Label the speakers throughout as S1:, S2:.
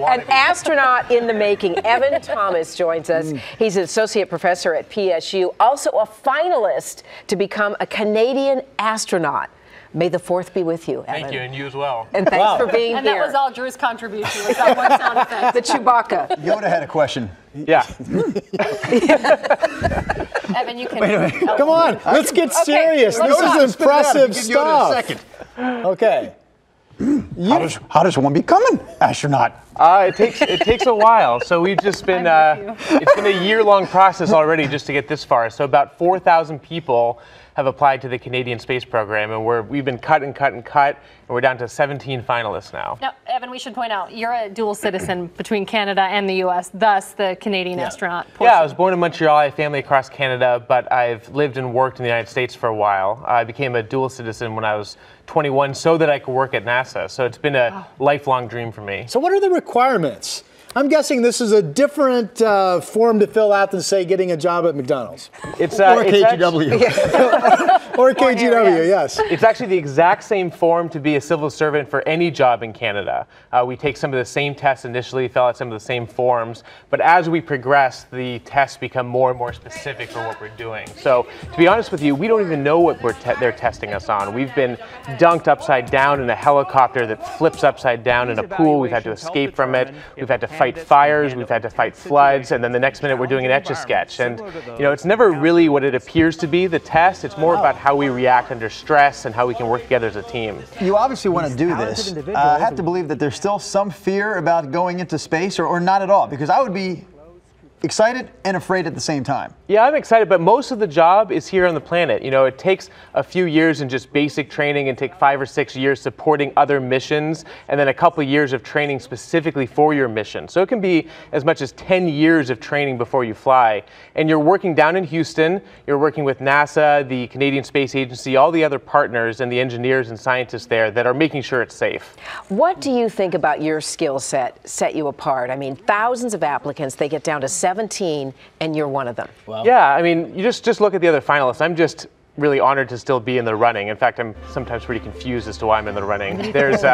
S1: An astronaut in the making. Evan Thomas joins us. He's an associate professor at PSU, also a finalist to become a Canadian astronaut. May the 4th be with you, Evan.
S2: Thank you, and you as well.
S1: And thanks for being
S3: and
S1: here.
S3: And that was all Drew's contribution. Was that one sound effect?
S1: The Chewbacca.
S4: Yoda had a question.
S2: Yeah.
S3: Evan, you can.
S5: Wait a minute. Come on, let's get serious.
S3: Okay,
S5: this is impressive
S4: Yoda
S5: stuff.
S4: a second.
S5: Okay.
S4: How does one become an astronaut?
S2: It takes a while. So we've just been it's been a year-long process already just to get this far. So about 4,000 people have applied to the Canadian space program, and we've been cut, and we're down to 17 finalists now.
S3: Now, Evan, we should point out you're a dual citizen between Canada and the U.S., thus the Canadian astronaut portion.
S2: Yeah, I was born in Montreal. I have family across Canada, but I've lived and worked in the United States for a while. I became a dual citizen when I was 21 so that I could work at NASA. So it's been a lifelong dream for me.
S5: So what are the requirements? I'm guessing this is a different form to fill out than, say, getting a job at McDonald's.
S2: It's
S4: Or KGW.
S5: Or KGW, yes.
S2: It's actually the exact same form to be a civil servant for any job in Canada. We take some of the same tests initially, fill out some of the same forms, but as we progress, the tests become more and more specific for what we're doing. So, to be honest with you, we don't even know what they're testing us on. We've been dunked upside down in a helicopter that flips upside down in a pool. We've had to escape from it. We've had to fight fires. We've had to fight floods, and then the next minute we're doing an Etch-a-Sketch. And you know, it's never really what it appears to be, the test. It's more about how we react under stress and how we can work together as a team.
S4: You obviously want to do this. I have to believe that there's still some fear about going into space, or not at all, because I would be excited and afraid at the same time.
S2: Yeah, I'm excited, but most of the job is here on the planet. You know, it takes a few years in just basic training and take 5 or 6 years supporting other missions, and then a couple of years of training specifically for your mission. So it can be as much as 10 years of training before you fly. And you're working down in Houston, you're working with NASA, the Canadian Space Agency, all the other partners and the engineers and scientists there that are making sure it's safe.
S1: What do you think about your skill set you apart? I mean, thousands of applicants, they get down to 17, and you're one of them.
S5: Wow.
S2: Yeah, I mean, you just look at the other finalists. I'm just really honored to still be in the running. In fact, I'm sometimes pretty confused as to why I'm in the running. There's,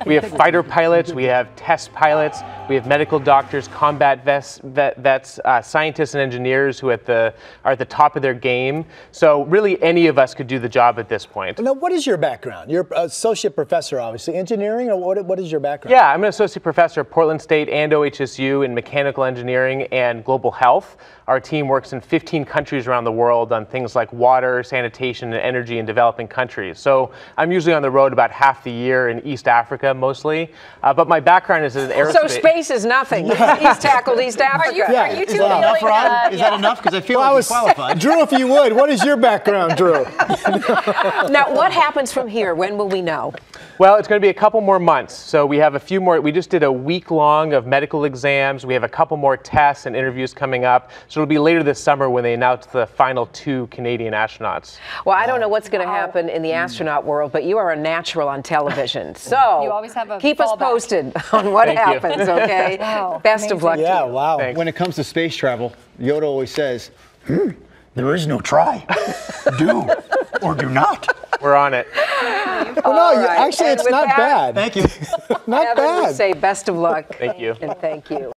S2: we have fighter pilots, we have test pilots, we have medical doctors, combat vets, scientists and engineers who are at the top of their game. So really any of us could do the job at this point.
S5: Now, what is your background? You're an associate professor, obviously. Engineering, or what is your background?
S2: Yeah, I'm an associate professor at Portland State and OHSU in mechanical engineering and global health. Our team works in 15 countries around the world on things like water, sanitation, and energy in developing countries. So I'm usually on the road about half the year in East Africa mostly. But my background is in aerospace.
S1: So space is nothing. He's tackled East Africa.
S3: Are you two
S4: Is that enough,
S3: feeling,
S4: Ron? Is that enough? Because I feel like you're qualified.
S5: Drew, if you would, what is your background, Drew?
S1: Now, what happens from here? When will we know?
S2: Well, it's going to be a couple more months. So we have a few more. We just did a week long of medical exams. We have a couple more tests and interviews coming up. So it'll be later this summer when they announce the final 2 Canadian astronauts.
S1: Well, I don't know what's going to happen in the astronaut world, but you are a natural on television. So
S3: You always have a
S1: keep us
S3: fallback.
S1: posted on what
S2: Thank you.
S1: happens, okay?
S3: Wow,
S1: Best of luck to
S5: Yeah,
S1: you.
S5: wow.
S2: Thanks.
S4: When it comes to space travel, Yoda always says, there is no try. Do or do not.
S2: We're on it.
S5: Well, no,
S1: All right.
S5: actually,
S1: And
S5: it's
S1: with
S5: not
S1: that,
S5: bad.
S4: Thank you.
S5: Not
S1: Evan, we
S5: bad.
S1: say best of luck.
S2: Thank you.
S1: And thank you.